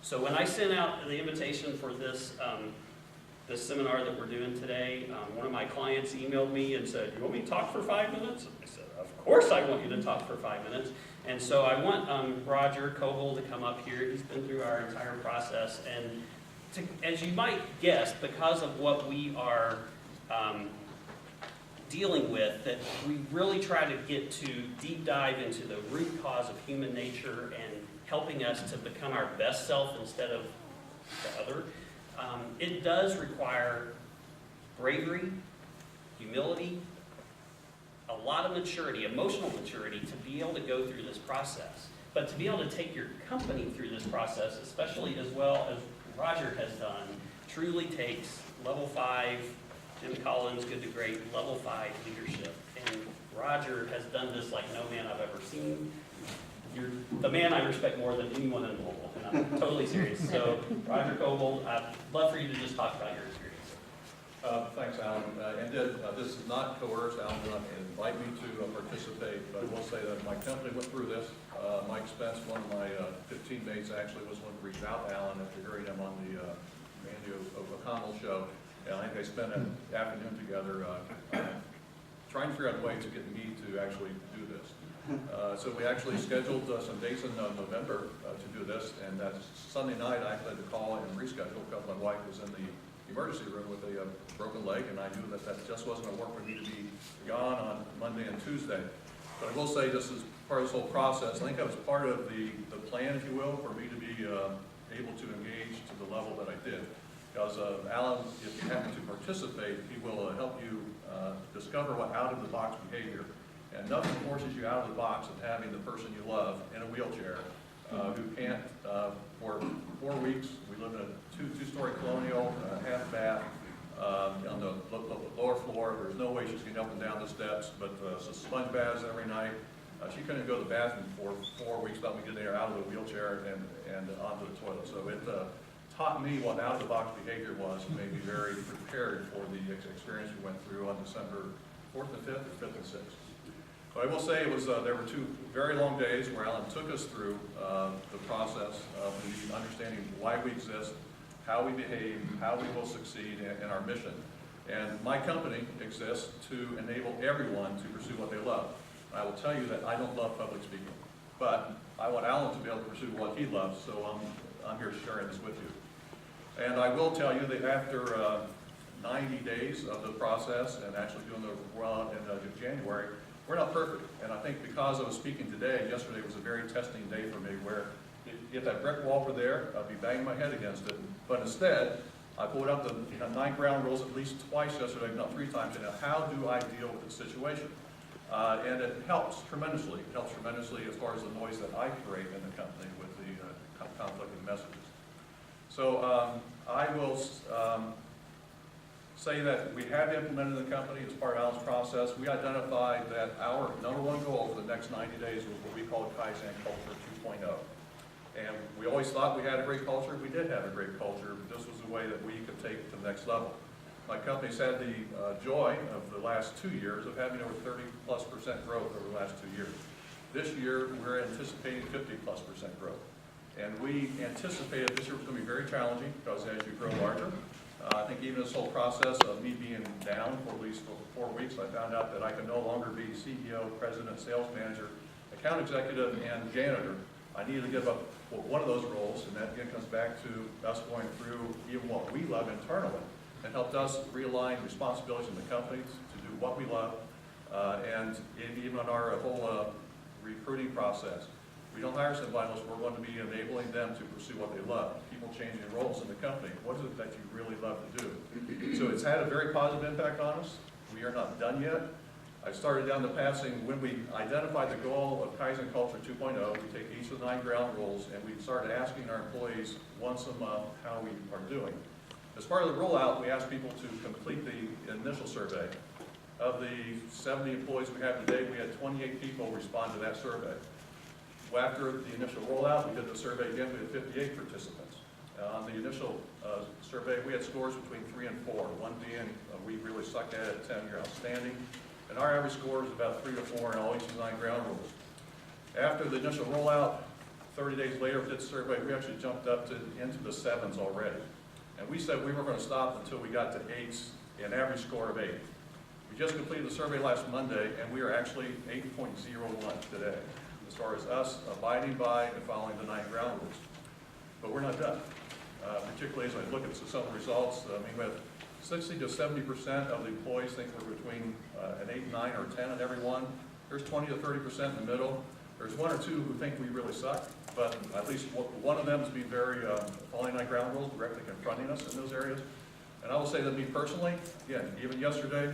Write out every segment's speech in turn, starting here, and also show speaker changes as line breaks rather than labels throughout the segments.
So when I sent out the invitation for this, this seminar that we're doing today, one of my clients emailed me and said, "You want me to talk for 5 minutes?" I said, "Of course I want you to talk for 5 minutes." And so I want Roger Kobel to come up here. He's been through our entire process. And as you might guess, because of what we are dealing with, that we really try to get to deep dive into the root cause of human nature and helping us to become our best self instead of the other. It does require bravery, humility, a lot of maturity, emotional maturity, to be able to go through this process. But to be able to take your company through this process, especially as well as Roger has done, truly takes level 5, Jim Collins, good to great, level 5 leadership. And Roger has done this like no man I've ever seen. You're the man I respect more than anyone in the world, and I'm totally serious. So, Roger Kobel, I'd love for you to just talk about your experience.
Thanks, Alan. This is not coerced. Alan did not invite me to participate, but I will say that my company went through this. Mike Spence, one of my 15 mates, actually was one who reached out to Alan after hearing him on the Mandy O'Connell show. And I think they spent an afternoon together trying to figure out a way to get me to actually do this. So we actually scheduled some dates in November to do this, and that Sunday night I had to call and reschedule because my wife was in the emergency room with a broken leg, and I knew that that just wasn't going to work for me to be gone on Monday and Tuesday. But I will say this is part of this whole process. I think that was part of the plan, if you will, for me to be able to engage to the level that I did. Because Alan, if you happen to participate, he will help you discover what out-of-the-box behavior. And nothing forces you out of the box of having the person you love in a wheelchair who can't, for 4 weeks, we live in a two-story colonial, half bath, on the lower floor. There's no way she's getting up and down the steps, but so sponge baths every night. She couldn't go to the bathroom for 4 weeks without me getting her out of the wheelchair and onto the toilet. So it taught me what out-of-the-box behavior was and made me very prepared for the experience we went through on December 4th and 5th, or 5th and 6th. But I will say it was there were 2 very long days where Alan took us through the process of understanding why we exist, how we behave, how we will succeed in our mission. And my company exists to enable everyone to pursue what they love. I will tell you that I don't love public speaking, but I want Alan to be able to pursue what he loves, so I'm here sharing this with you. And I will tell you that after 90 days of the process and actually doing the run in January, we're not perfect. And I think because I was speaking today, yesterday was a very testing day for me where if that brick wall were there, I'd be banging my head against it. But instead, I pulled up the 9 ground rules at least twice yesterday, if not 3 times, and how do I deal with the situation? And it helps tremendously. It helps tremendously as far as the noise that I create in the company with the conflicting messages. So I will say that we have implemented the company as part of Alan's process. We identified that our #1 goal for the next 90 days was what we called KiZAN Culture 2.0. And we always thought we had a great culture. We did have a great culture, but this was a way that we could take it to the next level. My company's had the joy of the last 2 years of having over 30+% growth over the last 2 years. This year, we're anticipating 50+% growth. And we anticipated this year was going to be very challenging because as you grow larger, I think even this whole process of me being down for at least 4 weeks, I found out that I could no longer be CEO, president, sales manager, account executive, and janitor. I needed to give up one of those roles, and that again comes back to us going through even what we love internally and helped us realign responsibilities in the company to do what we love, and even on our whole recruiting process. We don't hire somebody unless we're going to be enabling them to pursue what they love. People changing roles in the company. What is it that you really love to do? So it's had a very positive impact on us. We are not done yet. I started down the path saying when we identified the goal of KiZAN Culture 2.0, we take each of the 9 ground rules and we started asking our employees once a month how we are doing. As part of the rollout, we asked people to complete the initial survey. Of the 70 employees we have today, we had 28 people respond to that survey. After the initial rollout, we did the survey again, we had 58 participants. On the initial survey, we had scores between 3 and 4, 1 being we really suck at it, 10 you're outstanding. And our average score is about 3 to 4 in all each of the 9 ground rules. After the initial rollout, 30 days later, we did the survey, we actually jumped up into the 7s already. And we said we weren't going to stop until we got to 8s, an average score of 8. We just completed the survey last Monday, and we are actually 8.01 today, as far as us abiding by and following the 9 ground rules. But we're not done. Particularly as I look at some of the results, I mean, we have 60 to 70% of the employees think we're between an 8, 9, or 10 in every one. There's 20 to 30% in the middle. There's 1 or 2 who think we really suck, but at least one of them is being very following 9 ground rules, directly confronting us in those areas. And I will say that me personally, again, even yesterday,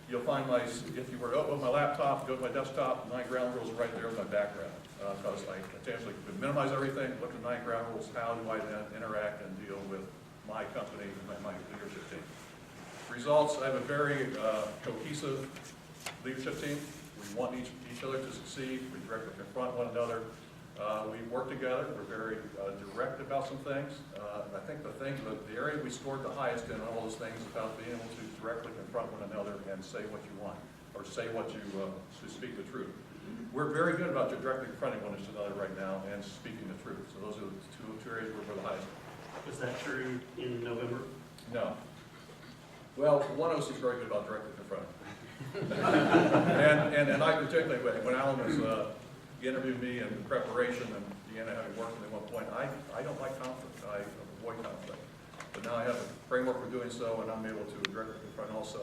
you'll find if you were to open my laptop, go to my desktop, 9 ground rules are right there in my background. Because I intentionally minimize everything, look at 9 ground rules, how do I then interact and deal with my company and my leadership team. Results, I have a very cohesive leadership team. We want each other to succeed. We directly confront one another. We work together. We're very direct about some things. I think the area we scored the highest in all those things is about being able to directly confront one another and say what you want, or say what you, to speak the truth. We're very good about directly confronting one another right now and speaking the truth. So those are the two areas where we're the highest.
Was that true in November?
No. Well, one of us is very good about directly confronting. and I particularly, when Alan was interviewed me in preparation, and Deanna having worked with me at one point, I don't like conflict. I avoid conflict. But now I have a framework for doing so, and I'm able to directly confront also.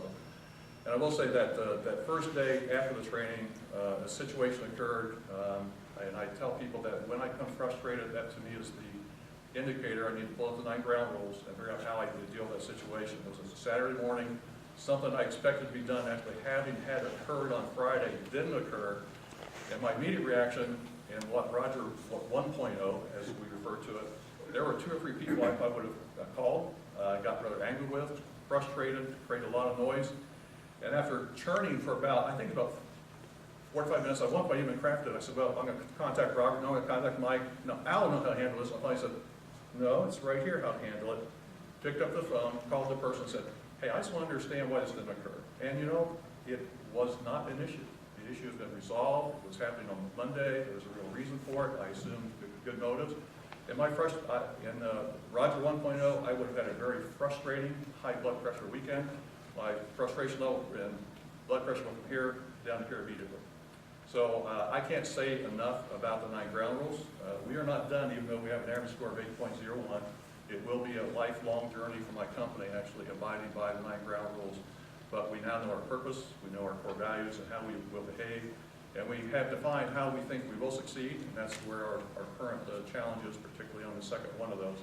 And I will say that that first day after the training, a situation occurred, and I tell people that when I come frustrated, that to me is the indicator. I need to pull up the 9 ground rules and figure out how I can deal with that situation. It was a Saturday morning, something I expected to be done actually having had occurred on Friday didn't occur, and my immediate reaction in what 1.0, as we refer to it, there were 2 or 3 people I would have called, got rather angry with, frustrated, created a lot of noise. And after churning for about 45 minutes, I one point even crafted. I said, well, I'm going to contact Robert, no, I'm going to contact Mike. No, Alan knows how to handle this. I finally said, no, it's right here how to handle it. Picked up the phone, called the person, and said, hey, I just want to understand why this didn't occur. And you know, it was not an issue. The issue has been resolved. It was happening on Monday. There was a real reason for it. I assumed good motives. In Roger 1.0, I would have had a very frustrating high blood pressure weekend. My frustration level and blood pressure went from here down to here immediately. So I can't say enough about the 9 ground rules. We are not done, even though we have an average score of 8.01. It will be a lifelong journey for my company, actually abiding by the 9 ground rules. But we now know our purpose, we know our core values and how we will behave, and we have defined how we think we will succeed, and that's where our current challenge is, particularly on the second one of those.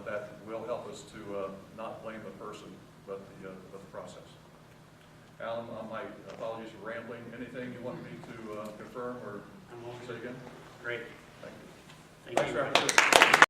That will help us to not blame the person, but the process. Alan, my apologies for rambling. Anything you want me to confirm or say again?
Great.
Thank you.
Thank you.
Thanks for